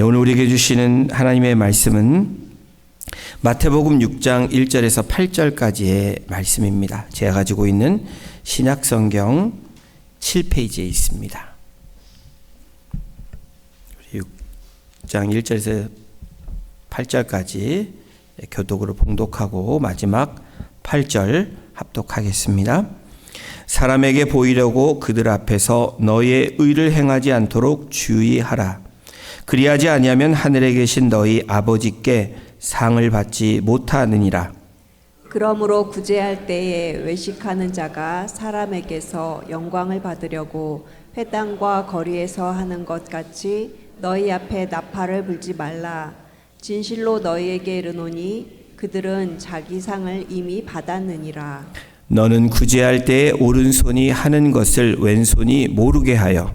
오늘 우리에게 주시는 하나님의 말씀은 마태복음 6장 1절에서 8절까지의 말씀입니다. 제가 가지고 있는 신약성경 7페이지에 있습니다. 6장 1절에서 8절까지 교독으로 봉독하고 마지막 8절 합독하겠습니다. 사람에게 보이려고 그들 앞에서 너의 의를 행하지 않도록 주의하라. 그리하지 아니하면 하늘에 계신 너희 아버지께 상을 받지 못하느니라. 그러므로 구제할 때에 외식하는 자가 사람에게서 영광을 받으려고 회당과 거리에서 하는 것 같이 너희 앞에 나팔을 불지 말라. 진실로 너희에게 이르노니 그들은 자기 상을 이미 받았느니라. 너는 구제할 때에 오른손이 하는 것을 왼손이 모르게 하여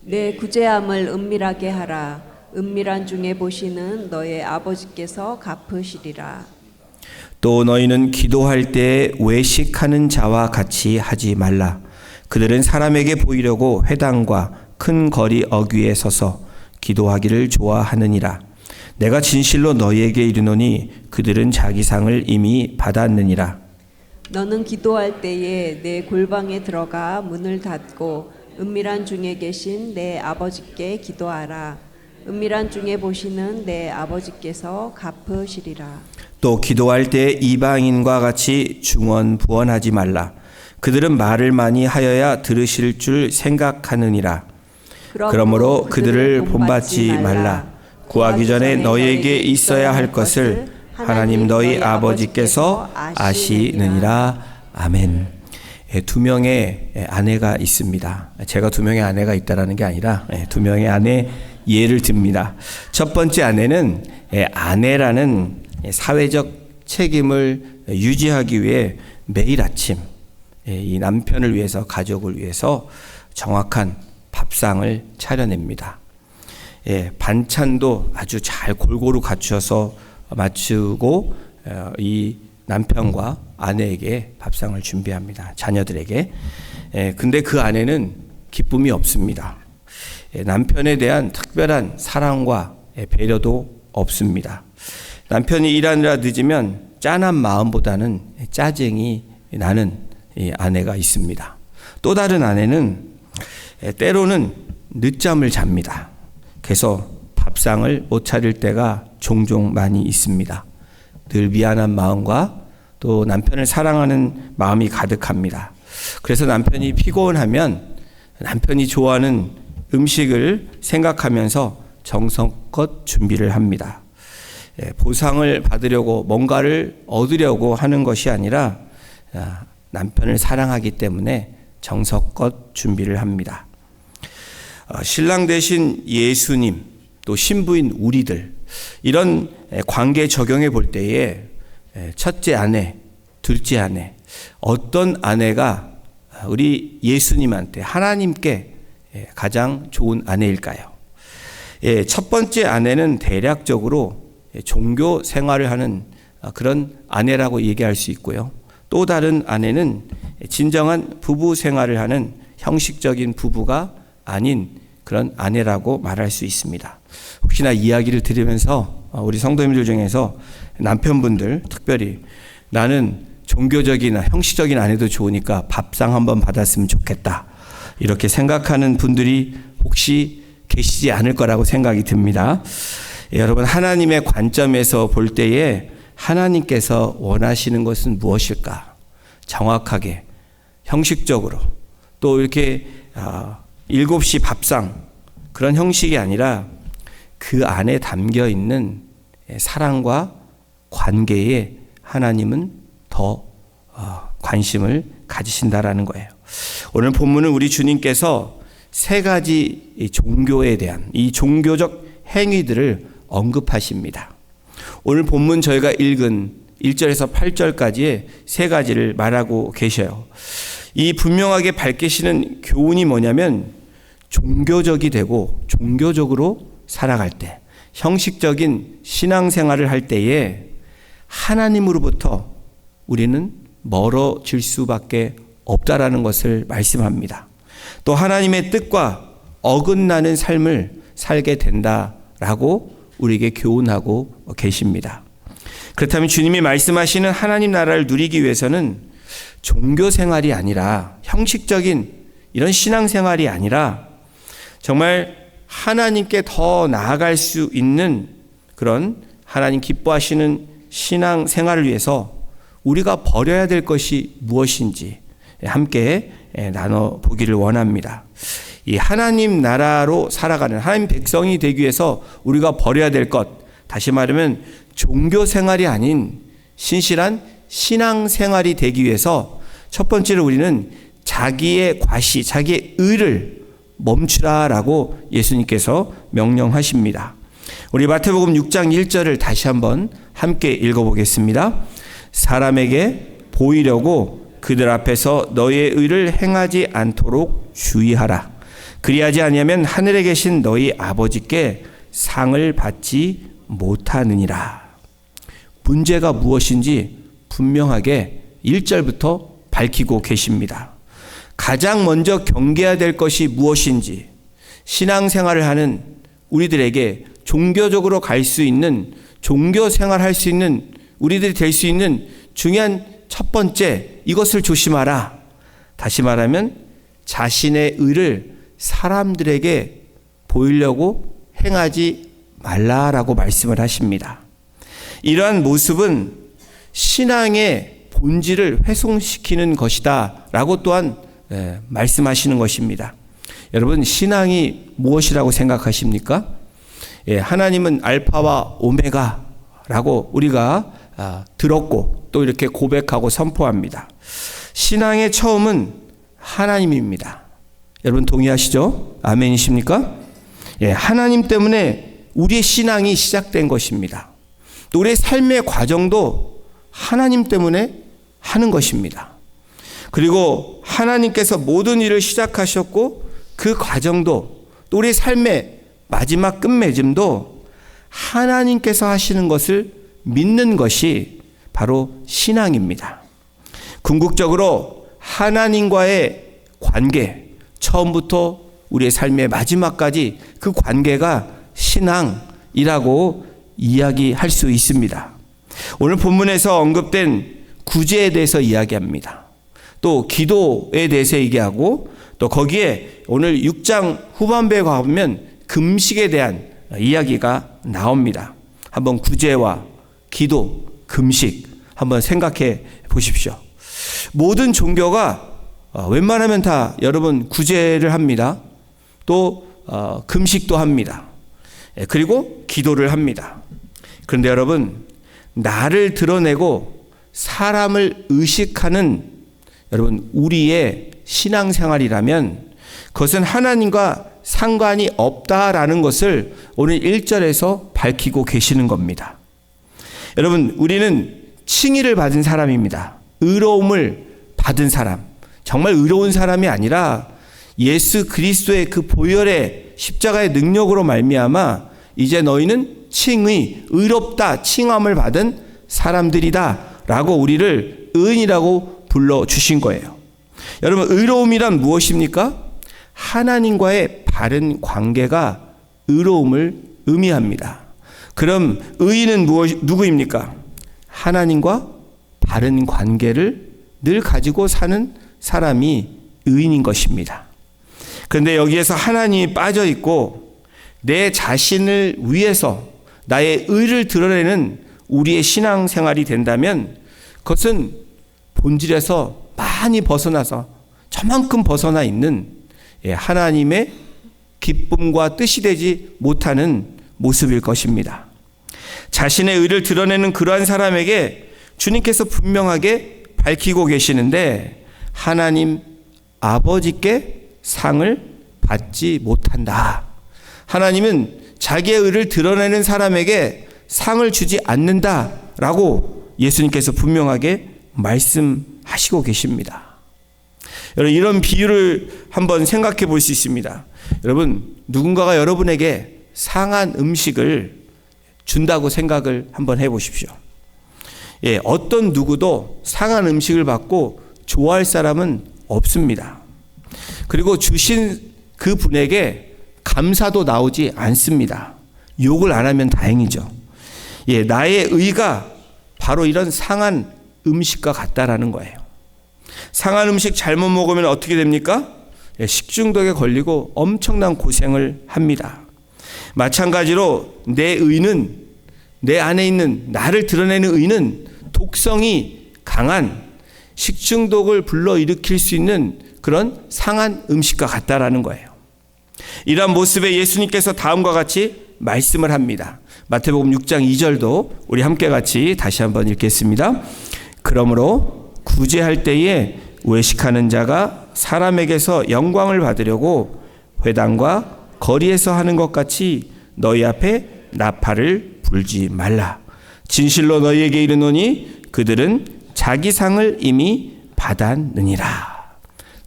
내 구제함을 은밀하게 하라. 은밀한 중에 보시는 너의 아버지께서 갚으시리라. 또 너희는 기도할 때에 외식하는 자와 같이 하지 말라. 그들은 사람에게 보이려고 회당과 큰 거리 어귀에 서서 기도하기를 좋아하느니라. 내가 진실로 너희에게 이르노니 그들은 자기 상을 이미 받았느니라. 너는 기도할 때에 내 골방에 들어가 문을 닫고 은밀한 중에 계신 내 아버지께 기도하라. 은밀한 중에 보시는 내 아버지께서 갚으시리라. 또 기도할 때 이방인과 같이 중언부언하지 말라. 그들은 말을 많이 하여야 들으실 줄 생각하느니라. 그러므로 그들을 본받지 말라. 구하기 전에 너희에게 있어야 할 것을 하나님 너희 아버지께서 아시느니라. 아멘. 두 명의 아내가 있습니다. 제가 두 명의 아내가 있다라는 게 아니라 두 명의 아내 예를 듭니다. 첫 번째 아내는 아내라는 사회적 책임을 유지하기 위해 매일 아침 이 남편을 위해서, 가족을 위해서 정확한 밥상을 차려냅니다. 반찬도 아주 잘 골고루 갖춰서 맞추고 이 남편과 아내에게 밥상을 준비합니다. 자녀들에게. 근데 그 아내는 기쁨이 없습니다. 남편에 대한 특별한 사랑과 배려도 없습니다. 남편이 일하느라 늦으면 짠한 마음보다는 짜증이 나는 아내가 있습니다. 또 다른 아내는 때로는 늦잠을 잡니다. 그래서 밥상을 못 차릴 때가 종종 많이 있습니다. 늘 미안한 마음과 또 남편을 사랑하는 마음이 가득합니다. 그래서 남편이 피곤하면 남편이 좋아하는 음식을 생각하면서 정성껏 준비를 합니다. 보상을 받으려고 뭔가를 얻으려고 하는 것이 아니라 남편을 사랑하기 때문에 정성껏 준비를 합니다. 신랑 대신 예수님, 또 신부인 우리들, 이런 관계 적용해 볼 때에 첫째 아내, 둘째 아내, 어떤 아내가 우리 예수님한테, 하나님께 가장 좋은 아내일까요? 첫 번째 아내는 대략적으로 종교 생활을 하는 그런 아내라고 얘기할 수 있고요. 또 다른 아내는 진정한 부부 생활을 하는 형식적인 부부가 아닌 그런 아내라고 말할 수 있습니다. 혹시나 이야기를 들으면서 우리 성도님들 중에서 남편분들 특별히 나는 종교적이나 형식적인 아내도 좋으니까 밥상 한번 받았으면 좋겠다, 이렇게 생각하는 분들이 혹시 계시지 않을 거라고 생각이 듭니다. 여러분, 하나님의 관점에서 볼 때에 하나님께서 원하시는 것은 무엇일까? 정확하게 형식적으로 또 이렇게 7시 밥상 그런 형식이 아니라 그 안에 담겨 있는 사랑과 관계에 하나님은 더 관심을 가지신다라는 거예요. 오늘 본문은 우리 주님께서 세 가지 종교에 대한 이 종교적 행위들을 언급하십니다. 오늘 본문 저희가 읽은 1절에서 8절까지의 세 가지를 말하고 계셔요. 이 분명하게 밝히시는 교훈이 뭐냐면 종교적이 되고 종교적으로 살아갈 때, 형식적인 신앙생활을 할 때에 하나님으로부터 우리는 멀어질 수밖에 없다라는 것을 말씀합니다. 또 하나님의 뜻과 어긋나는 삶을 살게 된다 라고 우리에게 교훈하고 계십니다. 그렇다면 주님이 말씀하시는 하나님 나라를 누리기 위해서는 종교 생활이 아니라 형식적인 이런 신앙 생활이 아니라 정말 하나님께 더 나아갈 수 있는 그런 하나님 기뻐하시는 신앙 생활을 위해서 우리가 버려야 될 것이 무엇인지 함께 나눠보기를 원합니다. 이 하나님 나라로 살아가는 하나님 백성이 되기 위해서 우리가 버려야 될 것, 다시 말하면 종교 생활이 아닌 신실한 신앙 생활이 되기 위해서 첫 번째로 우리는 자기의 과시, 자기의 의를 멈추라라고 예수님께서 명령하십니다. 우리 마태복음 6장 1절을 다시 한번 함께 읽어보겠습니다. 사람에게 보이려고 그들 앞에서 너의 의를 행하지 않도록 주의하라. 그리하지 아니하면 하늘에 계신 너희 아버지께 상을 받지 못하느니라. 문제가 무엇인지 분명하게 1절부터 밝히고 계십니다. 가장 먼저 경계해야 될 것이 무엇인지, 신앙생활을 하는 우리들에게 종교적으로 갈 수 있는, 종교 생활할 수 있는 우리들이 될 수 있는 중요한 첫 번째, 이것을 조심하라. 다시 말하면 자신의 의를 사람들에게 보이려고 행하지 말라라고 말씀을 하십니다. 이러한 모습은 신앙의 본질을 훼손시키는 것이다 라고 또한 말씀하시는 것입니다. 여러분, 신앙이 무엇이라고 생각하십니까? 하나님은 알파와 오메가라고 우리가 들었고 또 이렇게 고백하고 선포합니다. 신앙의 처음은 하나님입니다. 여러분 동의하시죠? 아멘이십니까? 하나님 때문에 우리의 신앙이 시작된 것입니다. 또 우리의 삶의 과정도 하나님 때문에 하는 것입니다. 그리고 하나님께서 모든 일을 시작하셨고 그 과정도 또 우리의 삶의 마지막 끝맺음도 하나님께서 하시는 것을 믿는 것이 바로 신앙입니다. 궁극적으로 하나님과의 관계, 처음부터 우리의 삶의 마지막까지 그 관계가 신앙이라고 이야기할 수 있습니다. 오늘 본문에서 언급된 구제에 대해서 이야기합니다. 또 기도에 대해서 얘기하고 또 거기에 오늘 6장 후반부에 가보면 금식에 대한 이야기가 나옵니다. 한번 구제와 기도, 금식 한번 생각해 보십시오. 모든 종교가 웬만하면 다 여러분 구제를 합니다. 또 금식도 합니다. 그리고 기도를 합니다. 그런데 여러분, 나를 드러내고 사람을 의식하는 여러분 우리의 신앙생활이라면 그것은 하나님과 상관이 없다라는 것을 오늘 1절에서 밝히고 계시는 겁니다. 여러분, 우리는 칭의를 받은 사람입니다. 의로움을 받은 사람, 정말 의로운 사람이 아니라 예수 그리스도의 그 보혈의 십자가의 능력으로 말미암아 이제 너희는 칭의, 의롭다, 칭함을 받은 사람들이다 라고 우리를 의인이라고 불러주신 거예요. 여러분, 의로움이란 무엇입니까? 하나님과의 바른 관계가 의로움을 의미합니다. 그럼 의인은 누구입니까? 하나님과 바른 관계를 늘 가지고 사는 사람이 의인인 것입니다. 그런데 여기에서 하나님이 빠져 있고 내 자신을 위해서 나의 의를 드러내는 우리의 신앙생활이 된다면 그것은 본질에서 많이 벗어나서 저만큼 벗어나 있는 하나님의 기쁨과 뜻이 되지 못하는 모습일 것입니다. 자신의 의를 드러내는 그러한 사람에게 주님께서 분명하게 밝히고 계시는데 하나님 아버지께 상을 받지 못한다. 하나님은 자기의 의를 드러내는 사람에게 상을 주지 않는다라고 예수님께서 분명하게 말씀하시고 계십니다. 여러분, 이런 비유를 한번 생각해 볼 수 있습니다. 여러분, 누군가가 여러분에게 상한 음식을 준다고 생각을 한번 해 보십시오. 어떤 누구도 상한 음식을 받고 좋아할 사람은 없습니다. 그리고 주신 그 분에게 감사도 나오지 않습니다. 욕을 안 하면 다행이죠. 나의 의가 바로 이런 상한 음식과 같다라는 거예요. 상한 음식 잘못 먹으면 어떻게 됩니까? 식중독에 걸리고 엄청난 고생을 합니다. 마찬가지로 내 의는, 내 안에 있는 나를 드러내는 의는 독성이 강한 식중독을 불러일으킬 수 있는 그런 상한 음식과 같다라는 거예요. 이러한 모습에 예수님께서 다음과 같이 말씀을 합니다. 마태복음 6장 2절도 우리 함께 같이 다시 한번 읽겠습니다. 그러므로 구제할 때에 외식하는 자가 사람에게서 영광을 받으려고 회당과 거리에서 하는 것 같이 너희 앞에 나팔을 불지 말라. 진실로 너희에게 이르노니 그들은 자기 상을 이미 받았느니라.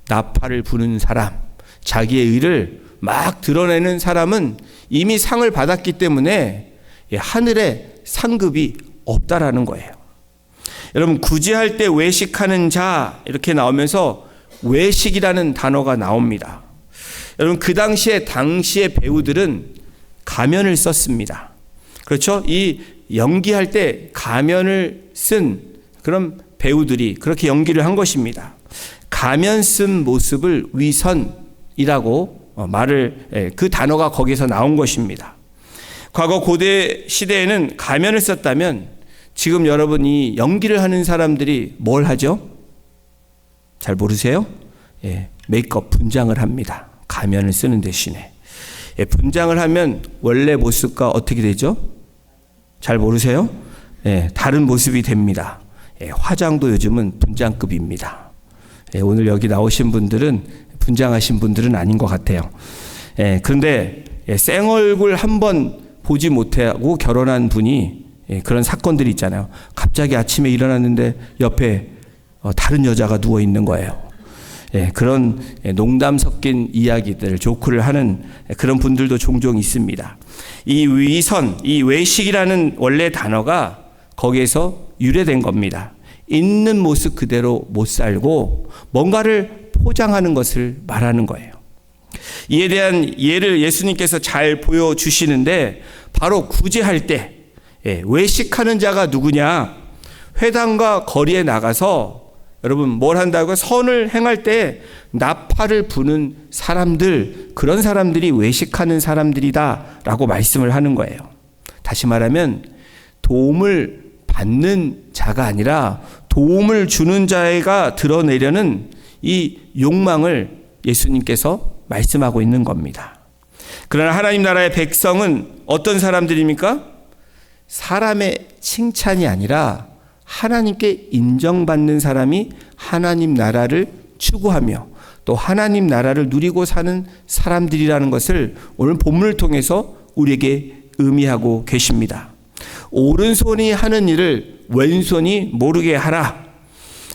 나팔을 부는 사람, 자기의 의를 막 드러내는 사람은 이미 상을 받았기 때문에 하늘에 상급이 없다라는 거예요. 여러분, 구제할 때 외식하는 자 이렇게 나오면서 외식이라는 단어가 나옵니다. 여러분, 그 당시의 배우들은 가면을 썼습니다. 그렇죠? 이 연기할 때 가면을 쓴 그런 배우들이 그렇게 연기를 한 것입니다. 가면 쓴 모습을 위선이라고 그 단어가 거기서 나온 것입니다. 과거 고대 시대에는 가면을 썼다면 지금 여러분이 연기를 하는 사람들이 뭘 하죠? 잘 모르세요? 메이크업 분장을 합니다. 가면을 쓰는 대신에. 분장을 하면 원래 모습과 어떻게 되죠? 잘 모르세요? 다른 모습이 됩니다. 화장도 요즘은 분장급입니다. 오늘 여기 나오신 분들은 분장하신 분들은 아닌 것 같아요. 그런데 생얼굴 한번 보지 못하고 결혼한 분이 그런 사건들이 있잖아요. 갑자기 아침에 일어났는데 옆에 다른 여자가 누워 있는 거예요. 그런 농담 섞인 이야기들, 조크를 하는 그런 분들도 종종 있습니다. 이 위선, 이 외식이라는 원래 단어가 거기에서 유래된 겁니다. 있는 모습 그대로 못 살고 뭔가를 포장하는 것을 말하는 거예요. 이에 대한 예를 예수님께서 잘 보여주시는데 바로 구제할 때 외식하는 자가 누구냐? 회당과 거리에 나가서 여러분 뭘 한다고요? 선을 행할 때 나팔을 부는 사람들, 그런 사람들이 외식하는 사람들이다 라고 말씀을 하는 거예요. 다시 말하면 도움을 받는 자가 아니라 도움을 주는 자가 드러내려는 이 욕망을 예수님께서 말씀하고 있는 겁니다. 그러나 하나님 나라의 백성은 어떤 사람들입니까? 사람의 칭찬이 아니라 하나님께 인정받는 사람이 하나님 나라를 추구하며 또 하나님 나라를 누리고 사는 사람들이라는 것을 오늘 본문을 통해서 우리에게 의미하고 계십니다. 오른손이 하는 일을 왼손이 모르게 하라.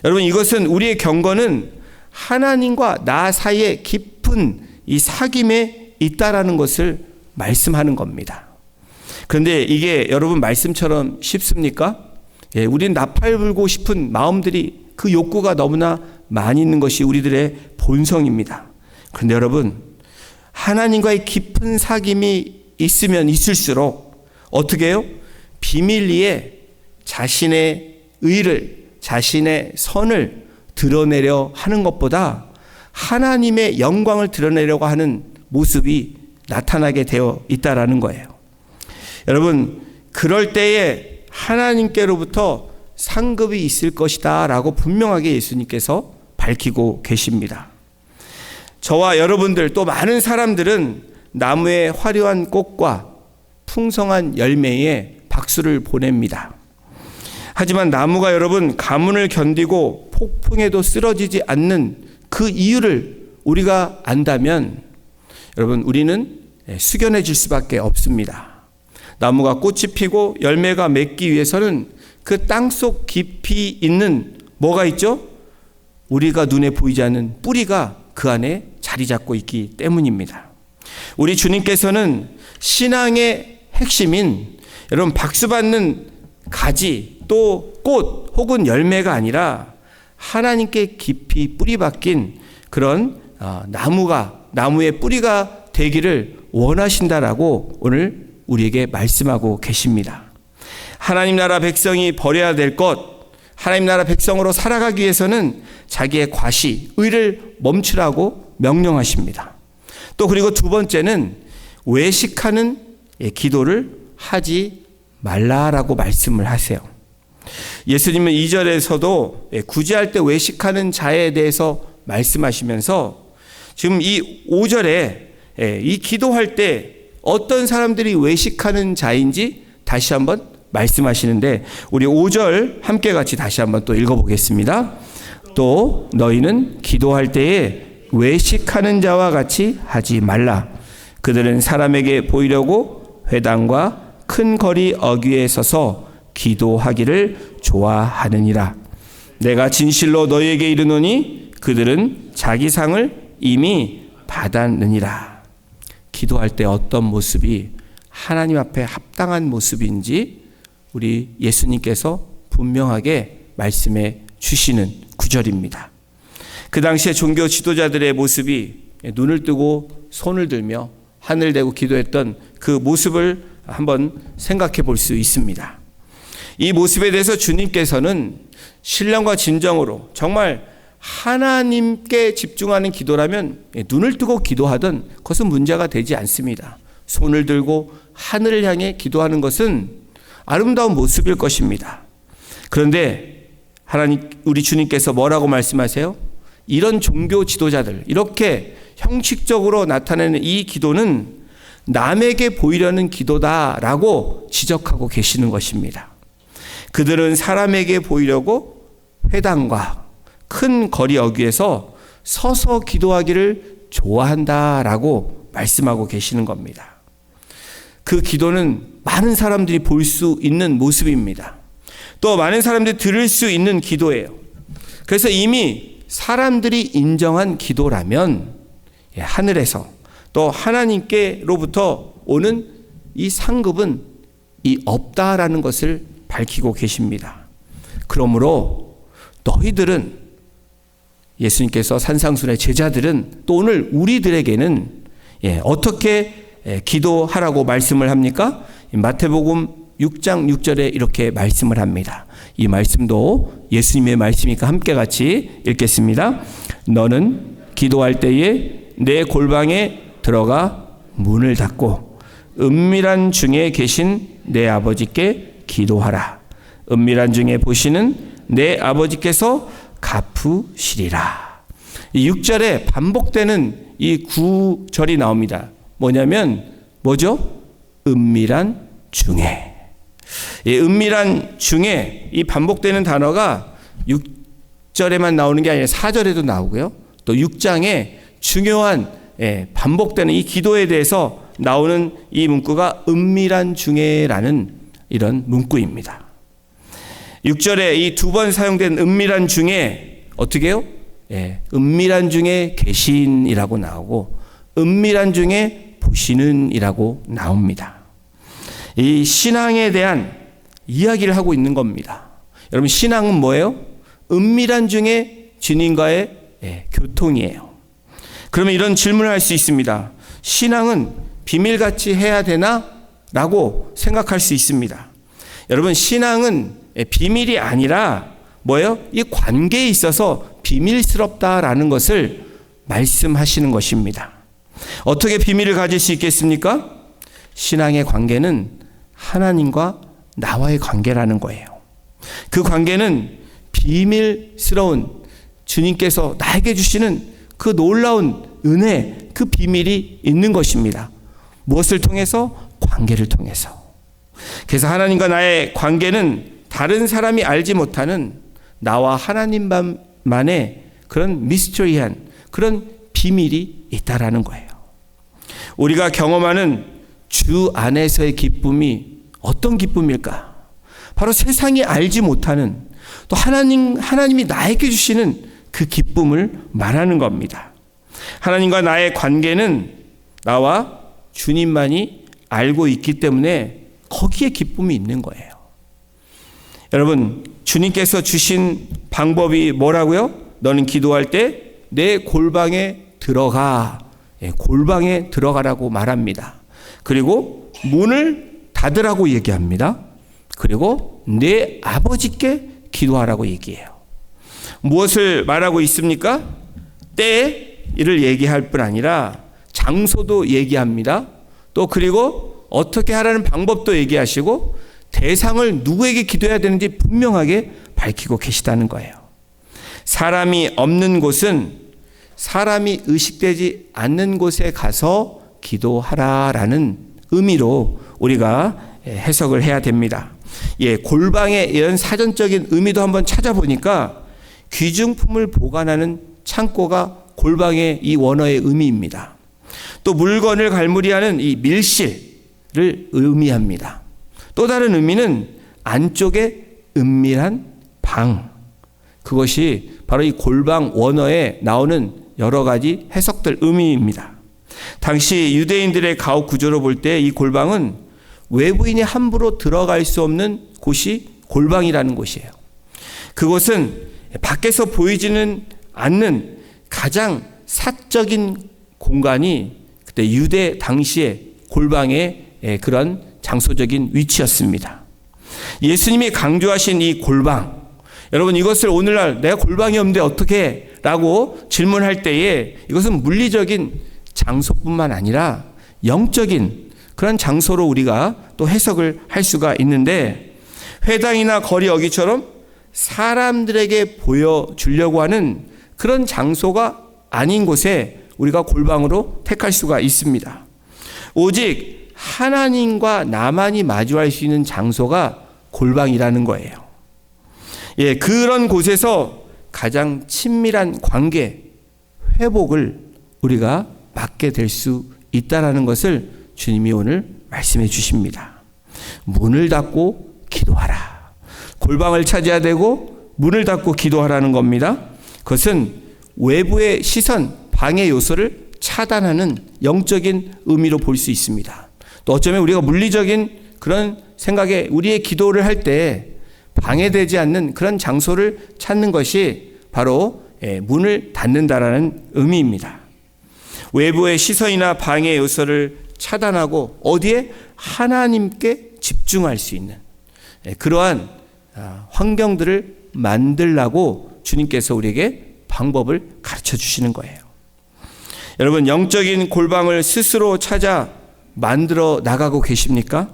여러분, 이것은 우리의 경건은 하나님과 나 사이에 깊은 이 사귐에 있다라는 것을 말씀하는 겁니다. 그런데 이게 여러분 말씀처럼 쉽습니까? 우리는 나팔 불고 싶은 마음들이, 그 욕구가 너무나 많이 있는 것이 우리들의 본성입니다. 그런데 여러분, 하나님과의 깊은 사귐이 있으면 있을수록 어떻게 해요? 비밀리에 자신의 의를, 자신의 선을 드러내려 하는 것보다 하나님의 영광을 드러내려고 하는 모습이 나타나게 되어 있다라는 거예요. 여러분, 그럴 때에 하나님께로부터 상급이 있을 것이다 라고 분명하게 예수님께서 밝히고 계십니다. 저와 여러분들 또 많은 사람들은 나무의 화려한 꽃과 풍성한 열매에 박수를 보냅니다. 하지만 나무가 여러분 가뭄을 견디고 폭풍에도 쓰러지지 않는 그 이유를 우리가 안다면 여러분 우리는 숙연해질 수밖에 없습니다. 나무가 꽃이 피고 열매가 맺기 위해서는 그 땅속 깊이 있는 뭐가 있죠? 우리가 눈에 보이지 않는 뿌리가 그 안에 자리 잡고 있기 때문입니다. 우리 주님께서는 신앙의 핵심인 여러분 박수받는 가지 또 꽃 혹은 열매가 아니라 하나님께 깊이 뿌리 박힌 그런 나무의 뿌리가 되기를 원하신다라고 오늘 우리에게 말씀하고 계십니다. 하나님 나라 백성이 버려야 될 것, 하나님 나라 백성으로 살아가기 위해서는 자기의 과시, 의를 멈추라고 명령하십니다. 또 그리고 두 번째는 외식하는 기도를 하지 말라라고 말씀을 하세요. 예수님은 2절에서도 구제할 때 외식하는 자에 대해서 말씀하시면서 지금 이 5절에 이 기도할 때 어떤 사람들이 외식하는 자인지 다시 한번 말씀하시는데, 우리 5절 함께 같이 다시 한번 또 읽어보겠습니다. 또 너희는 기도할 때에 외식하는 자와 같이 하지 말라. 그들은 사람에게 보이려고 회당과 큰 거리 어귀에 서서 기도하기를 좋아하느니라. 내가 진실로 너희에게 이르노니 그들은 자기 상을 이미 받았느니라. 기도할 때 어떤 모습이 하나님 앞에 합당한 모습인지 우리 예수님께서 분명하게 말씀해 주시는 구절입니다. 그 당시에 종교 지도자들의 모습이 눈을 뜨고 손을 들며 하늘 대고 기도했던 그 모습을 한번 생각해 볼 수 있습니다. 이 모습에 대해서 주님께서는 신령과 진정으로 정말 하나님께 집중하는 기도라면 눈을 뜨고 기도하던 그것은 문제가 되지 않습니다. 손을 들고 하늘을 향해 기도하는 것은 아름다운 모습일 것입니다. 그런데 하나님, 우리 주님께서 뭐라고 말씀하세요? 이런 종교 지도자들, 이렇게 형식적으로 나타내는 이 기도는 남에게 보이려는 기도다라고 지적하고 계시는 것입니다. 그들은 사람에게 보이려고 회당과 큰 거리 어귀에서 서서 기도하기를 좋아한다라고 말씀하고 계시는 겁니다. 그 기도는 많은 사람들이 볼 수 있는 모습입니다. 또 많은 사람들이 들을 수 있는 기도예요. 그래서 이미 사람들이 인정한 기도라면 하늘에서 또 하나님께로부터 오는 이 상급은 없다라는 것을 밝히고 계십니다. 그러므로 너희들은, 예수님께서 산상순의 제자들은, 또 오늘 우리들에게는 어떻게 기도하라고 말씀을 합니까? 마태복음 6장 6절에 이렇게 말씀을 합니다. 이 말씀도 예수님의 말씀이니까 함께 같이 읽겠습니다. 너는 기도할 때에 내 골방에 들어가 문을 닫고 은밀한 중에 계신 내 아버지께 기도하라. 은밀한 중에 보시는 내 아버지께서 갚으시리라. 이 6절에 반복되는 이 구절이 나옵니다. 뭐냐면 뭐죠? 은밀한 중에. 이 은밀한 중에, 이 반복되는 단어가 6절에만 나오는 게 아니라 4절에도 나오고요. 또 6장에 중요한 반복되는 이 기도에 대해서 나오는 이 문구가 은밀한 중에라는 이런 문구입니다. 6절에 이 두 번 사용된 은밀한 중에 어떻게 해요? 은밀한 중에 계신이라고 나오고 은밀한 중에 보시는이라고 나옵니다. 이 신앙에 대한 이야기를 하고 있는 겁니다. 여러분, 신앙은 뭐예요? 은밀한 중에 주님과의 교통이에요. 그러면 이런 질문을 할 수 있습니다. 신앙은 비밀같이 해야 되나? 라고 생각할 수 있습니다. 여러분, 신앙은 비밀이 아니라 뭐예요? 이 관계에 있어서 비밀스럽다라는 것을 말씀하시는 것입니다. 어떻게 비밀을 가질 수 있겠습니까? 신앙의 관계는 하나님과 나와의 관계라는 거예요. 그 관계는 비밀스러운 주님께서 나에게 주시는 그 놀라운 은혜, 그 비밀이 있는 것입니다. 무엇을 통해서? 관계를 통해서. 그래서 하나님과 나의 관계는 다른 사람이 알지 못하는 나와 하나님만의 그런 미스터리한 그런 비밀이 있다라는 거예요. 우리가 경험하는 주 안에서의 기쁨이 어떤 기쁨일까? 바로 세상이 알지 못하는, 또 하나님이 나에게 주시는 그 기쁨을 말하는 겁니다. 하나님과 나의 관계는 나와 주님만이 알고 있기 때문에 거기에 기쁨이 있는 거예요. 여러분, 주님께서 주신 방법이 뭐라고요? 너는 기도할 때 내 골방에 들어가. 골방에 들어가라고 말합니다. 그리고 문을 닫으라고 얘기합니다. 그리고 내 아버지께 기도하라고 얘기해요. 무엇을 말하고 있습니까? 때를 얘기할 뿐 아니라 장소도 얘기합니다. 또 그리고 어떻게 하라는 방법도 얘기하시고 대상을 누구에게 기도해야 되는지 분명하게 밝히고 계시다는 거예요. 사람이 없는 곳은 사람이 의식되지 않는 곳에 가서 기도하라라는 의미로 우리가 해석을 해야 됩니다. 골방의 이런 사전적인 의미도 한번 찾아보니까 귀중품을 보관하는 창고가 골방의 이 원어의 의미입니다. 또 물건을 갈무리하는 이 밀실을 의미합니다. 또 다른 의미는 안쪽에 은밀한 방, 그것이 바로 이 골방 원어에 나오는 여러 가지 해석들 의미입니다. 당시 유대인들의 가옥 구조로 볼 때 이 골방은 외부인이 함부로 들어갈 수 없는 곳이 골방이라는 곳이에요. 그곳은 밖에서 보이지는 않는 가장 사적인 공간이 그때 유대 당시의 골방의 그런 장소적인 위치였습니다. 예수님이 강조하신 이 골방, 여러분 이것을 오늘날 내가 골방이 없는데 어떻게 라고 질문할 때에 이것은 물리적인 장소뿐만 아니라 영적인 그런 장소로 우리가 또 해석을 할 수가 있는데, 회당이나 거리 어귀처럼 사람들에게 보여주려고 하는 그런 장소가 아닌 곳에 우리가 골방으로 택할 수가 있습니다. 오직 하나님과 나만이 마주할 수 있는 장소가 골방이라는 거예요. 그런 곳에서 가장 친밀한 관계, 회복을 우리가 맡게 될 수 있다는 것을 주님이 오늘 말씀해 주십니다. 문을 닫고 기도하라. 골방을 차지해야 되고 문을 닫고 기도하라는 겁니다. 그것은 외부의 시선, 방해 요소를 차단하는 영적인 의미로 볼 수 있습니다. 또 어쩌면 우리가 물리적인 그런 생각에 우리의 기도를 할 때 방해되지 않는 그런 장소를 찾는 것이 바로 문을 닫는다라는 의미입니다. 외부의 시선이나 방해 요소를 차단하고 어디에 하나님께 집중할 수 있는 그러한 환경들을 만들라고 주님께서 우리에게 방법을 가르쳐 주시는 거예요. 여러분, 영적인 골방을 스스로 찾아 만들어 나가고 계십니까?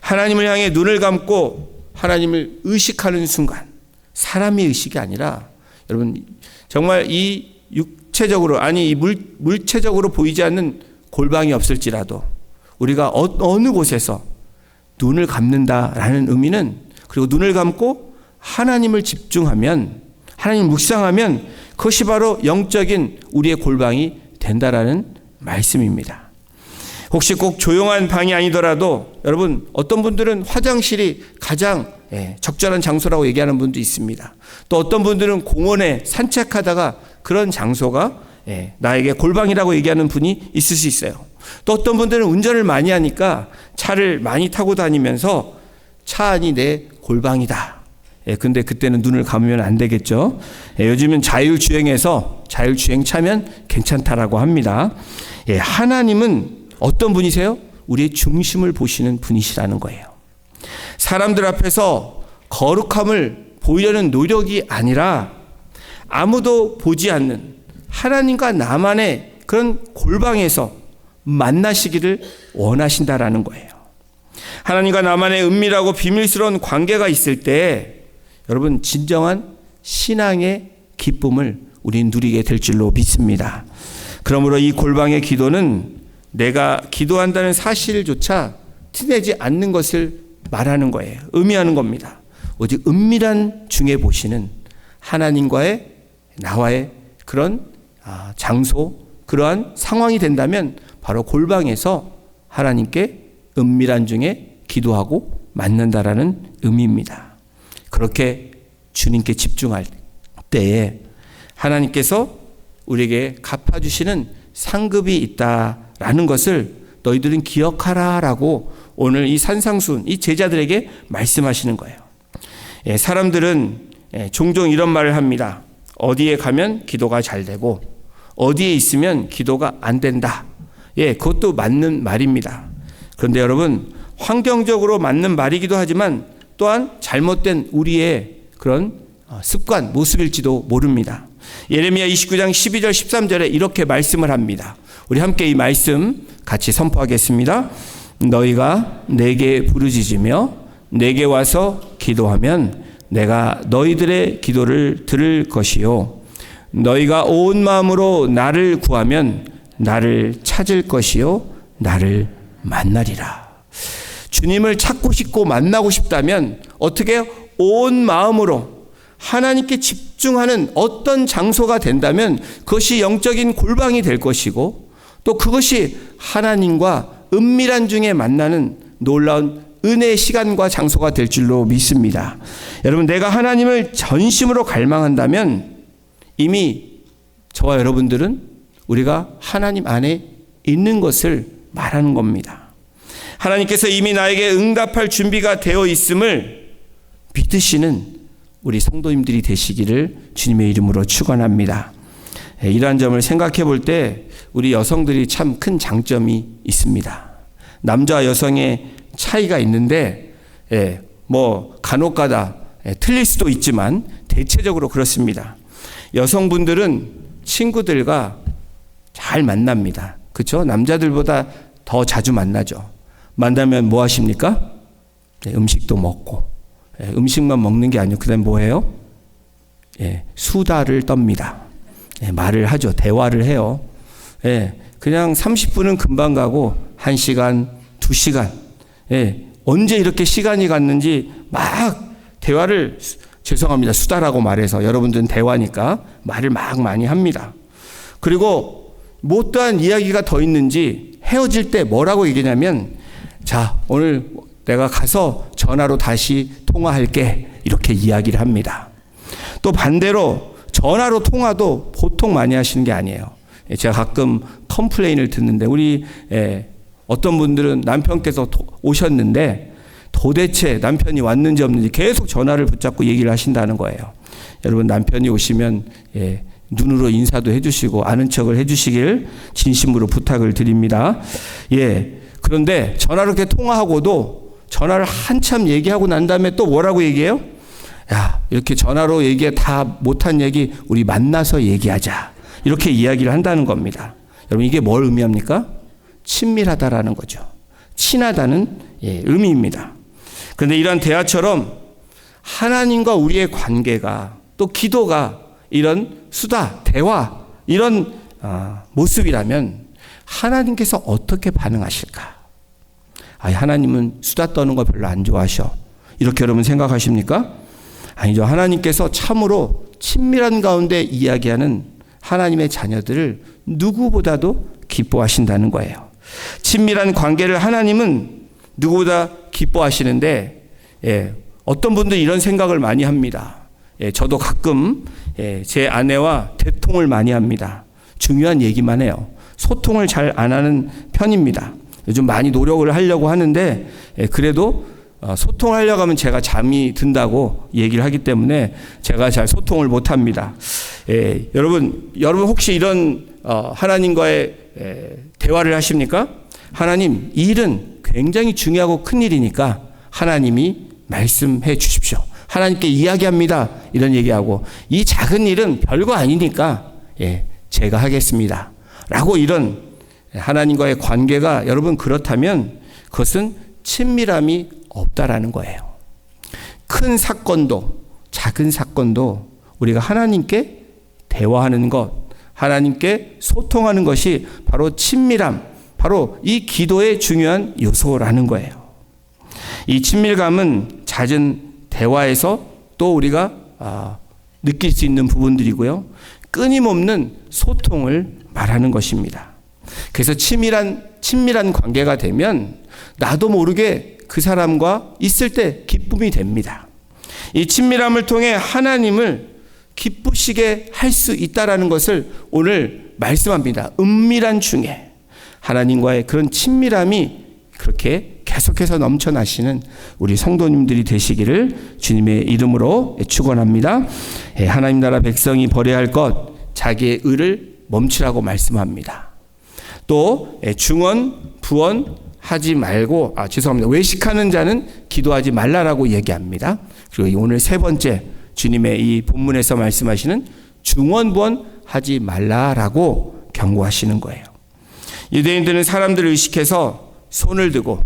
하나님을 향해 눈을 감고 하나님을 의식하는 순간, 사람의 의식이 아니라 여러분 정말 이 육체적으로 이 물체적으로 보이지 않는 골방이 없을지라도 우리가 어느 곳에서 눈을 감는다라는 의미는, 그리고 눈을 감고 하나님을 집중하면, 하나님을 묵상하면 그것이 바로 영적인 우리의 골방이 된다라는 말씀입니다. 혹시 꼭 조용한 방이 아니더라도 여러분, 어떤 분들은 화장실이 가장 적절한 장소라고 얘기하는 분도 있습니다. 또 어떤 분들은 공원에 산책하다가 그런 장소가 나에게 골방이라고 얘기하는 분이 있을 수 있어요. 또 어떤 분들은 운전을 많이 하니까 차를 많이 타고 다니면서 차 안이 내 골방이다. 근데 그때는 눈을 감으면 안 되겠죠. 요즘은 자율주행해서 자율주행 차면 괜찮다라고 합니다. 하나님은 어떤 분이세요? 우리의 중심을 보시는 분이시라는 거예요. 사람들 앞에서 거룩함을 보이려는 노력이 아니라 아무도 보지 않는 하나님과 나만의 그런 골방에서 만나시기를 원하신다라는 거예요. 하나님과 나만의 은밀하고 비밀스러운 관계가 있을 때 여러분, 진정한 신앙의 기쁨을 우리는 누리게 될 줄로 믿습니다. 그러므로 이 골방의 기도는 내가 기도한다는 사실조차 티내지 않는 것을 말하는 거예요. 의미하는 겁니다. 오직 은밀한 중에 보시는 하나님과의 나와의 그런 장소, 그러한 상황이 된다면 바로 골방에서 하나님께 은밀한 중에 기도하고 만난다라는 의미입니다. 그렇게 주님께 집중할 때에 하나님께서 우리에게 갚아주시는 상급이 있다라는 것을 너희들은 기억하라라고 오늘 이 산상수훈, 이 제자들에게 말씀하시는 거예요. 사람들은 종종 이런 말을 합니다. 어디에 가면 기도가 잘 되고 어디에 있으면 기도가 안 된다. 그것도 맞는 말입니다. 그런데 여러분, 환경적으로 맞는 말이기도 하지만 또한 잘못된 우리의 그런 습관, 모습일지도 모릅니다. 예레미야 29장 12절 13절에 이렇게 말씀을 합니다. 우리 함께 이 말씀 같이 선포하겠습니다. 너희가 내게 부르짖으며 내게 와서 기도하면 내가 너희들의 기도를 들을 것이요 너희가 온 마음으로 나를 구하면 나를 찾을 것이요 나를 만나리라. 주님을 찾고 싶고 만나고 싶다면 어떻게 온 마음으로 하나님께 집중하는 어떤 장소가 된다면 그것이 영적인 골방이 될 것이고 또 그것이 하나님과 은밀한 중에 만나는 놀라운 은혜의 시간과 장소가 될 줄로 믿습니다. 여러분, 내가 하나님을 전심으로 갈망한다면 이미 저와 여러분들은 우리가 하나님 안에 있는 것을 말하는 겁니다. 하나님께서 이미 나에게 응답할 준비가 되어 있음을 믿으시는 우리 성도님들이 되시기를 주님의 이름으로 축원합니다. 이러한 점을 생각해 볼 때 우리 여성들이 참 큰 장점이 있습니다. 남자와 여성의 차이가 있는데 간혹가다 틀릴 수도 있지만 대체적으로 그렇습니다. 여성분들은 친구들과 잘 만납니다. 그렇죠? 남자들보다 더 자주 만나죠. 만나면 뭐 하십니까? 음식도 먹고 음식만 먹는 게 아니고 그다음 뭐 해요? 수다를 떱니다. 말을 하죠. 대화를 해요. 그냥 30분은 금방 가고 1시간, 2시간 언제 이렇게 시간이 갔는지 막 대화를 죄송합니다. 수다라고 말해서 여러분들은 대화니까 말을 막 많이 합니다. 그리고 못다한 이야기가 더 있는지 헤어질 때 뭐라고 얘기냐면 자, 오늘 내가 가서 전화로 다시 통화할게 이렇게 이야기를 합니다. 또 반대로 전화로 통화도 보통 많이 하시는 게 아니에요. 제가 가끔 컴플레인을 듣는데 우리 어떤 분들은 남편께서 오셨는데 도대체 남편이 왔는지 없는지 계속 전화를 붙잡고 얘기를 하신다는 거예요. 여러분, 남편이 오시면 눈으로 인사도 해주시고 아는 척을 해주시길 진심으로 부탁을 드립니다. 그런데 전화로 이렇게 통화하고도 전화를 한참 얘기하고 난 다음에 또 뭐라고 얘기해요? 야, 이렇게 전화로 얘기 다 못한 얘기 우리 만나서 얘기하자. 이렇게 이야기를 한다는 겁니다. 여러분, 이게 뭘 의미합니까? 친밀하다라는 거죠. 친하다는 의미입니다. 그런데 이런 대화처럼 하나님과 우리의 관계가 또 기도가 이런 수다, 대화 이런 모습이라면 하나님께서 어떻게 반응하실까? 하나님은 수다 떠는 거 별로 안 좋아하셔. 이렇게 여러분 생각하십니까? 아니죠. 하나님께서 참으로 친밀한 가운데 이야기하는 하나님의 자녀들을 누구보다도 기뻐하신다는 거예요. 친밀한 관계를 하나님은 누구보다 기뻐하시는데 어떤 분들은 이런 생각을 많이 합니다. 저도 가끔 제 아내와 대통을 많이 합니다. 중요한 얘기만 해요. 소통을 잘 안 하는 편입니다. 요즘 많이 노력을 하려고 하는데 그래도 소통하려고 하면 제가 잠이 든다고 얘기를 하기 때문에 제가 잘 소통을 못 합니다. 여러분 혹시 이런 하나님과의 대화를 하십니까? 하나님, 이 일은 굉장히 중요하고 큰 일이니까 하나님이 말씀해 주십시오. 하나님께 이야기합니다. 이런 얘기하고 이 작은 일은 별거 아니니까 제가 하겠습니다. 라고 이런 하나님과의 관계가 여러분 그렇다면 그것은 친밀함이 없다라는 거예요. 큰 사건도 작은 사건도 우리가 하나님께 대화하는 것, 하나님께 소통하는 것이 바로 친밀함, 바로 이 기도의 중요한 요소라는 거예요. 이 친밀감은 잦은 대화에서 또 우리가 느낄 수 있는 부분들이고요. 끊임없는 소통을 말하는 것입니다. 그래서 친밀한 관계가 되면 나도 모르게 그 사람과 있을 때 기쁨이 됩니다. 이 친밀함을 통해 하나님을 기쁘시게 할 수 있다라는 것을 오늘 말씀합니다. 은밀한 중에 하나님과의 그런 친밀함이 그렇게 계속해서 넘쳐나시는 우리 성도님들이 되시기를 주님의 이름으로 축원합니다. 하나님 나라 백성이 버려야 할 것, 자기의 의를 멈추라고 말씀합니다. 또 중언, 부언, 하지 말고, 죄송합니다. 외식하는 자는 기도하지 말라라고 얘기합니다. 그리고 오늘 세 번째 주님의 이 본문에서 말씀하시는 중언부언하지 말라라고 경고하시는 거예요. 유대인들은 사람들을 의식해서 손을 들고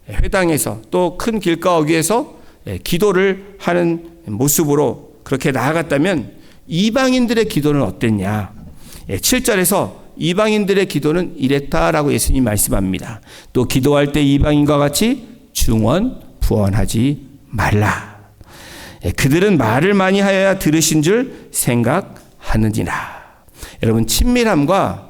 회당에서 또 큰 길가 어귀에서 기도를 하는 모습으로 그렇게 나아갔다면 이방인들의 기도는 어땠냐? 7절에서 이방인들의 기도는 이랬다라고 예수님 말씀합니다. 또 기도할 때 이방인과 같이 중언부언하지 말라. 그들은 말을 많이 하여야 들으신 줄 생각하느니라. 여러분, 친밀함과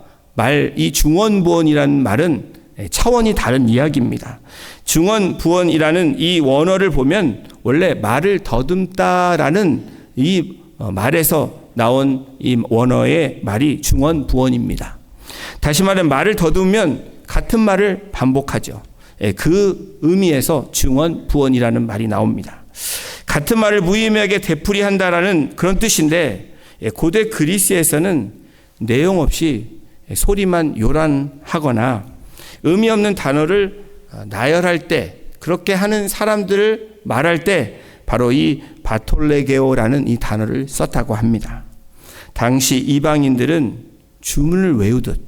이 중언부언이라는 말은 차원이 다른 이야기입니다. 중언부언이라는 이 원어를 보면 원래 말을 더듬다라는 이 말에서 나온 이 원어의 말이 중언부언입니다. 다시 말하면 말을 더듬으면 같은 말을 반복하죠. 그 의미에서 중언부언이라는 말이 나옵니다. 같은 말을 무의미하게 되풀이한다라는 그런 뜻인데, 고대 그리스에서는 내용 없이 소리만 요란하거나 의미 없는 단어를 나열할 때, 그렇게 하는 사람들을 말할 때 바로 이 바톨레게오라는 이 단어를 썼다고 합니다. 당시 이방인들은 주문을 외우듯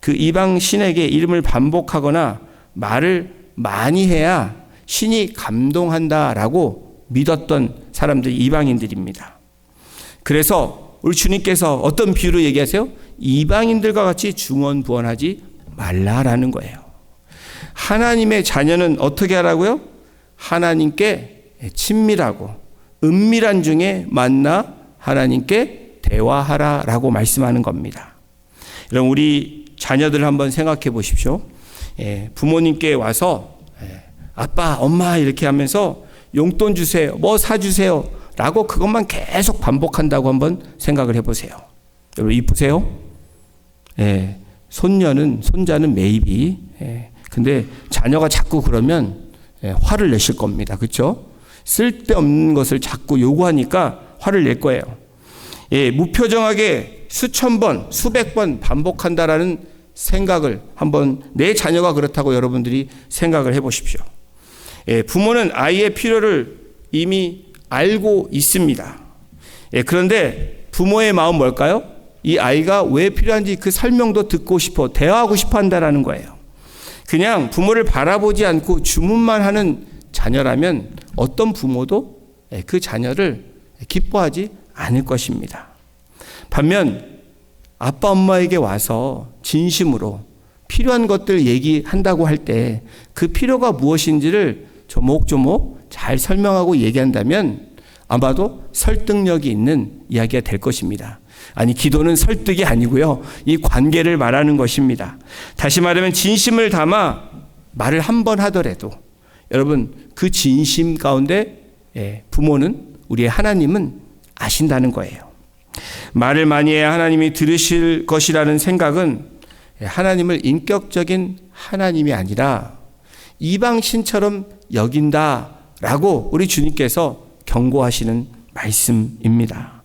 그 이방 신에게 이름을 반복하거나 말을 많이 해야 신이 감동한다라고 믿었던 사람들이 이방인들입니다. 그래서 우리 주님께서 어떤 비유로 얘기하세요? 이방인들과 같이 중언부언하지 말라라는 거예요. 하나님의 자녀는 어떻게 하라고요? 하나님께 친밀하고 은밀한 중에 만나 하나님께 대화하라라고 말씀하는 겁니다. 여러분, 우리 자녀들 한번 생각해 보십시오. 부모님께 와서 아빠, 엄마 이렇게 하면서 용돈 주세요, 뭐 사주세요 라고 그것만 계속 반복한다고 한번 생각을 해보세요. 여러분, 이쁘세요? 손자는 매입이. 근데 자녀가 자꾸 그러면 화를 내실 겁니다. 그렇죠? 쓸데없는 것을 자꾸 요구하니까 화를 낼 거예요. 무표정하게 수천 번, 수백 번 반복한다라는 생각을 한번, 내 자녀가 그렇다고 여러분들이 생각을 해보십시오. 부모는 아이의 필요를 이미 알고 있습니다. 그런데 부모의 마음 뭘까요? 이 아이가 왜 필요한지 그 설명도 듣고 싶어, 대화하고 싶어 한다라는 거예요. 그냥 부모를 바라보지 않고 주문만 하는 자녀라면 어떤 부모도 그 자녀를 기뻐하지 않을 것입니다. 반면 아빠 엄마에게 와서 진심으로 필요한 것들 얘기한다고 할 때 그 필요가 무엇인지를 조목조목 잘 설명하고 얘기한다면 아마도 설득력이 있는 이야기가 될 것입니다. 아니, 기도는 설득이 아니고요, 이 관계를 말하는 것입니다. 다시 말하면 진심을 담아 말을 한 번 하더라도 여러분, 그 진심 가운데 부모는, 우리의 하나님은 아신다는 거예요. 말을 많이 해야 하나님이 들으실 것이라는 생각은 하나님을 인격적인 하나님이 아니라 이방신처럼 여긴다라고 우리 주님께서 경고하시는 말씀입니다.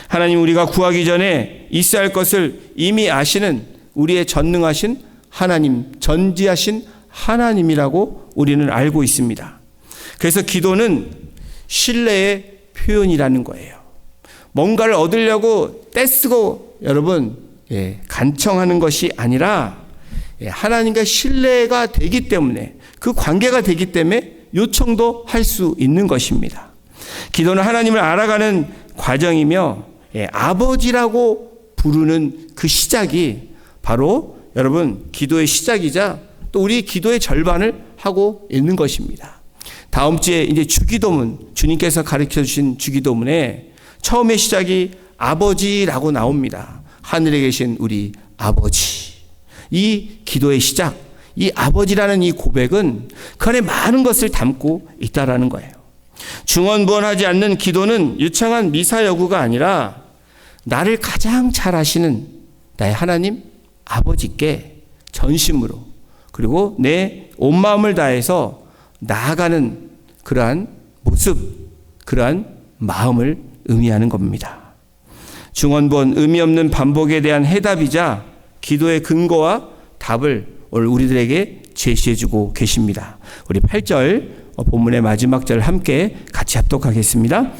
하나님, 우리가 구하기 전에 있어야 할 것을 이미 아시는 우리의 전능하신 하나님, 전지하신 하나님이라고 우리는 알고 있습니다. 그래서 기도는 신뢰의 표현이라는 거예요. 뭔가를 얻으려고 떼쓰고 여러분 간청하는 것이 아니라 하나님과 신뢰가 되기 때문에, 그 관계가 되기 때문에 요청도 할 수 있는 것입니다. 기도는 하나님을 알아가는 과정이며 아버지라고 부르는 그 시작이 바로 여러분 기도의 시작이자 또 우리 기도의 절반을 하고 있는 것입니다. 다음 주에 이제 주기도문, 주님께서 가르쳐 주신 주기도문에 처음의 시작이 아버지라고 나옵니다. 하늘에 계신 우리 아버지. 이 기도의 시작, 이 아버지라는 이 고백은 그 안에 많은 것을 담고 있다라는 거예요. 중언부언하지 않는 기도는 유창한 미사여구가 아니라 나를 가장 잘 아시는 나의 하나님 아버지께 전심으로 그리고 내 온 마음을 다해서 나아가는 그러한 모습, 그러한 마음을 의미하는 겁니다. 중언부언, 의미 없는 반복에 대한 해답이자 기도의 근거와 답을 오늘 우리들에게 제시해주고 계십니다. 우리 8절 본문의 마지막 절 함께 같이 합독하겠습니다.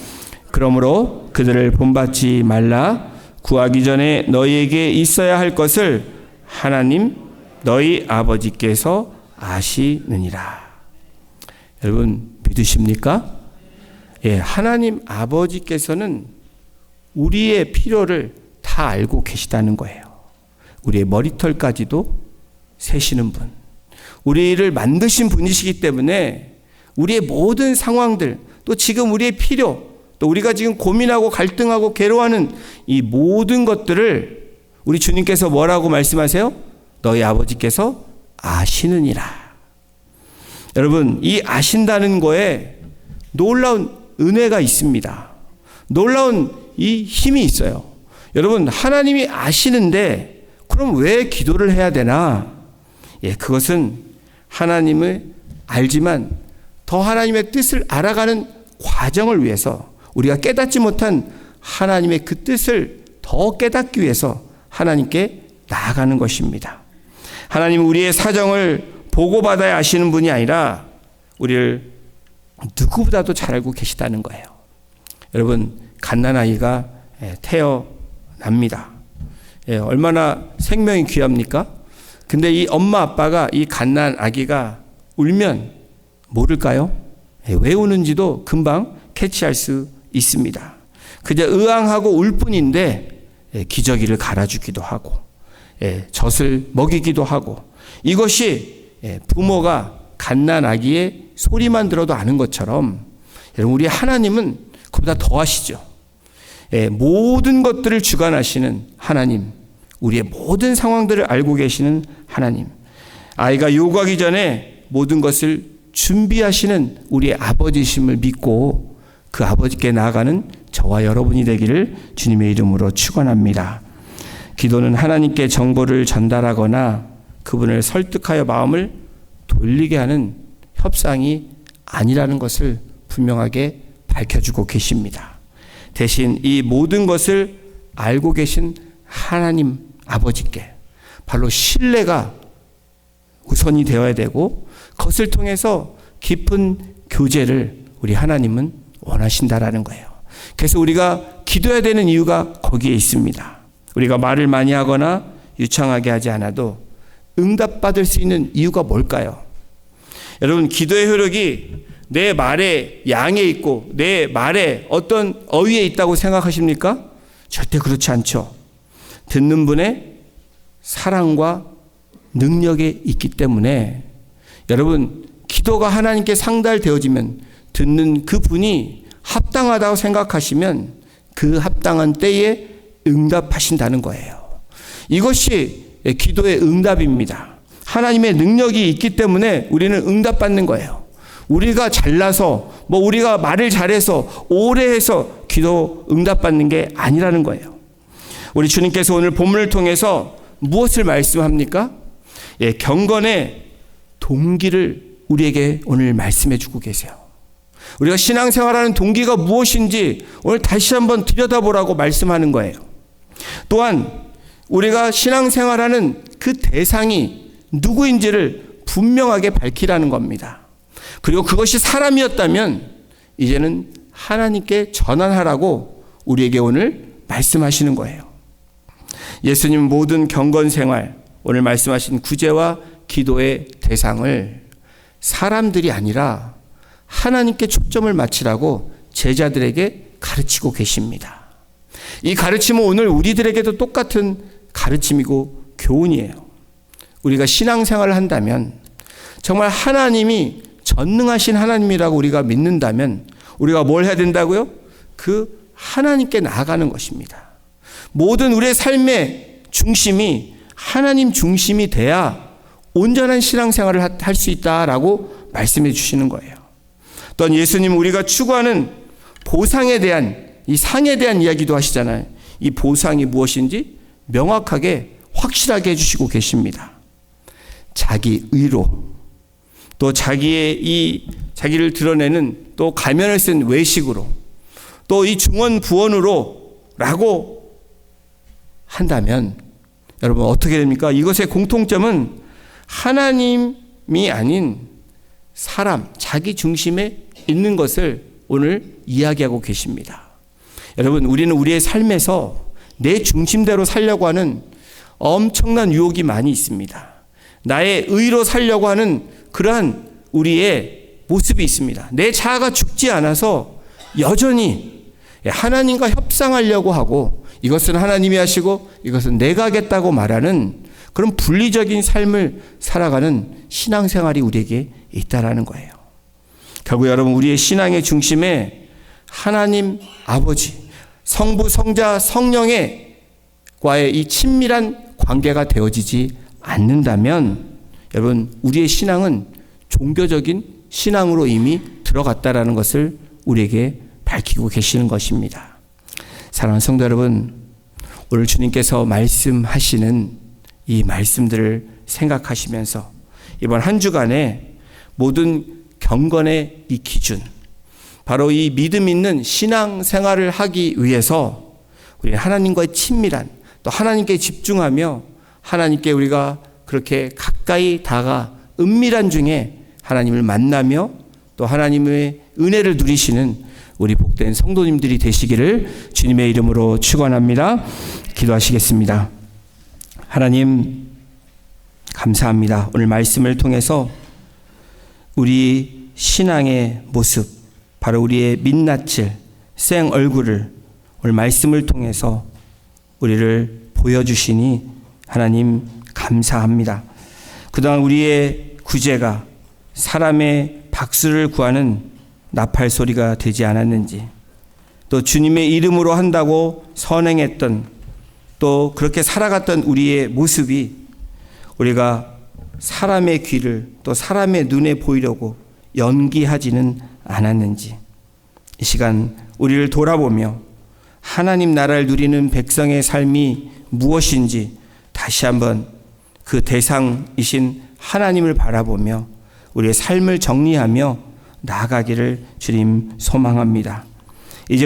그러므로 그들을 본받지 말라. 구하기 전에 너희에게 있어야 할 것을 하나님 너희 아버지께서 아시느니라. 여러분 믿으십니까? 예, 하나님 아버지께서는 우리의 필요를 다 알고 계시다는 거예요. 우리의 머리털까지도 세시는 분, 우리를 만드신 분이시기 때문에 우리의 모든 상황들, 또 지금 우리의 필요, 또 우리가 지금 고민하고 갈등하고 괴로워하는 이 모든 것들을 우리 주님께서 뭐라고 말씀하세요? 너희 아버지께서 아시느니라. 여러분, 이 아신다는 거에 놀라운 은혜가 있습니다. 놀라운 이 힘이 있어요. 여러분, 하나님이 아시는데 그럼 왜 기도를 해야 되나? 예, 그것은 하나님을 알지만 더 하나님의 뜻을 알아가는 과정을 위해서, 우리가 깨닫지 못한 하나님의 그 뜻을 더 깨닫기 위해서 하나님께 나아가는 것입니다. 하나님은 우리의 사정을 보고받아야 아시는 분이 아니라 우리를 누구보다도 잘 알고 계시다는 거예요. 여러분, 갓난아이가 태어납니다. 얼마나 생명이 귀합니까? 근데 이 엄마 아빠가 이 갓난아기가 울면 모를까요? 왜 우는지도 금방 캐치할 수 있습니다. 그저 의앙하고 울 뿐인데 기저귀를 갈아주기도 하고 젖을 먹이기도 하고, 이것이 부모가 갓난아기의 소리만 들어도 아는 것처럼 여러분, 우리 하나님은 그보다 더 하시죠. 모든 것들을 주관하시는 하나님, 우리의 모든 상황들을 알고 계시는 하나님, 아이가 요구하기 전에 모든 것을 준비하시는 우리의 아버지심을 믿고 그 아버지께 나아가는 저와 여러분이 되기를 주님의 이름으로 축원합니다. 기도는 하나님께 정보를 전달하거나 그분을 설득하여 마음을 돌리게 하는 협상이 아니라는 것을 분명하게 밝혀주고 계십니다. 대신 이 모든 것을 알고 계신 하나님 아버지께 바로 신뢰가 우선이 되어야 되고, 그것을 통해서 깊은 교제를 우리 하나님은 원하신다라는 거예요. 그래서 우리가 기도해야 되는 이유가 거기에 있습니다. 우리가 말을 많이 하거나 유창하게 하지 않아도 응답받을 수 있는 이유가 뭘까요? 여러분, 기도의 효력이 내 말의 양에 있고 내 말에 어떤 어휘에 있다고 생각하십니까? 절대 그렇지 않죠. 듣는 분의 사랑과 능력에 있기 때문에 여러분, 기도가 하나님께 상달되어지면 듣는 그 분이 합당하다고 생각하시면 그 합당한 때에 응답하신다는 거예요. 이것이 기도의 응답입니다. 하나님의 능력이 있기 때문에 우리는 응답받는 거예요. 우리가 잘나서 우리가 말을 잘해서 오래 해서 기도 응답받는 게 아니라는 거예요. 우리 주님께서 오늘 본문을 통해서 무엇을 말씀합니까? 경건의 동기를 우리에게 오늘 말씀해 주고 계세요. 우리가 신앙생활하는 동기가 무엇인지 오늘 다시 한번 들여다보라고 말씀하는 거예요. 또한 우리가 신앙생활하는 그 대상이 누구인지를 분명하게 밝히라는 겁니다. 그리고 그것이 사람이었다면 이제는 하나님께 전환하라고 우리에게 오늘 말씀하시는 거예요. 예수님 모든 경건생활, 오늘 말씀하신 구제와 기도의 대상을 사람들이 아니라 하나님께 초점을 맞추라고 제자들에게 가르치고 계십니다. 이 가르침은 오늘 우리들에게도 똑같은 가르침이고 교훈이에요. 우리가 신앙생활을 한다면, 정말 하나님이 전능하신 하나님이라고 우리가 믿는다면 우리가 뭘 해야 된다고요? 그 하나님께 나아가는 것입니다. 모든 우리의 삶의 중심이 하나님 중심이 돼야 온전한 신앙생활을 할 수 있다라고 말씀해 주시는 거예요. 또한 예수님은 우리가 추구하는 보상에 대한, 이 상에 대한 이야기도 하시잖아요. 이 보상이 무엇인지 명확하게 확실하게 해주시고 계십니다. 자기 의로, 또 자기를 드러내는 또 가면을 쓴 외식으로, 또 이 중언부언으로 라고 한다면 여러분 어떻게 됩니까? 이것의 공통점은 하나님의 아닌 사람, 자기 중심에 있는 것을 오늘 이야기하고 계십니다. 여러분, 우리는 우리의 삶에서 내 중심대로 살려고 하는 엄청난 유혹이 많이 있습니다. 나의 의로 살려고 하는 그러한 우리의 모습이 있습니다. 내 자아가 죽지 않아서 여전히 하나님과 협상하려고 하고, 이것은 하나님이 하시고 이것은 내가 하겠다고 말하는 그런 분리적인 삶을 살아가는 신앙생활이 우리에게 있다라는 거예요. 결국 여러분, 우리의 신앙의 중심에 하나님 아버지, 성부, 성자, 성령의 과의 이 친밀한 관계가 되어지지 않는다면 여러분, 우리의 신앙은 종교적인 신앙으로 이미 들어갔다라는 것을 우리에게 밝히고 계시는 것입니다. 사랑하는 성도 여러분, 오늘 주님께서 말씀하시는 이 말씀들을 생각하시면서 이번 한 주간에 모든 경건의 이 기준, 바로 이 믿음 있는 신앙 생활을 하기 위해서 우리 하나님과의 친밀한, 또 하나님께 집중하며 하나님께 우리가 그렇게 가까이 다가 은밀한 중에 하나님을 만나며 또 하나님의 은혜를 누리시는 우리 복된 성도님들이 되시기를 주님의 이름으로 축원합니다. 기도하시겠습니다. 하나님, 감사합니다. 오늘 말씀을 통해서 우리 신앙의 모습, 바로 우리의 민낯을, 생 얼굴을 오늘 말씀을 통해서 우리를 보여주시니 하나님 감사합니다. 그동안 우리의 구제가 사람의 박수를 구하는 나팔 소리가 되지 않았는지, 또 주님의 이름으로 한다고 선행했던, 또 그렇게 살아갔던 우리의 모습이 우리가 사람의 귀를 또 사람의 눈에 보이려고 연기하지는 않았는지, 이 시간 우리를 돌아보며 하나님 나라를 누리는 백성의 삶이 무엇인지 다시 한번 그 대상이신 하나님을 바라보며 우리의 삶을 정리하며 나아가기를 주님 소망합니다. 이제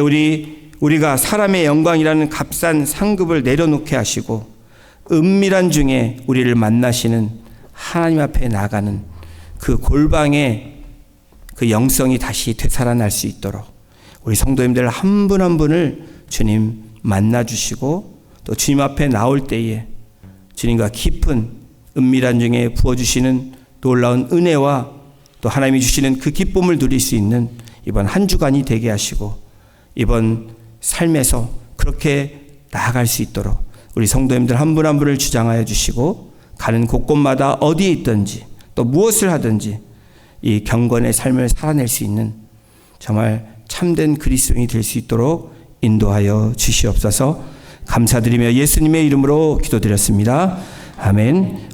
우리가 사람의 영광이라는 값싼 상급을 내려놓게 하시고 은밀한 중에 우리를 만나시는 하나님 앞에 나가는 그 골방의 그 영성이 다시 되살아날 수 있도록 우리 성도님들 한 분 한 분을 주님 만나주시고, 또 주님 앞에 나올 때에 주님과 깊은 은밀한 중에 부어주시는 놀라운 은혜와 또 하나님이 주시는 그 기쁨을 누릴 수 있는 이번 한 주간이 되게 하시고, 이번 삶에서 그렇게 나아갈 수 있도록 우리 성도님들 한 분 한 분을 주장하여 주시고, 가는 곳곳마다 어디에 있든지 또 무엇을 하든지 이 경건의 삶을 살아낼 수 있는 정말 참된 그리스도인이 될 수 있도록 인도하여 주시옵소서. 감사드리며 예수님의 이름으로 기도드렸습니다. 아멘.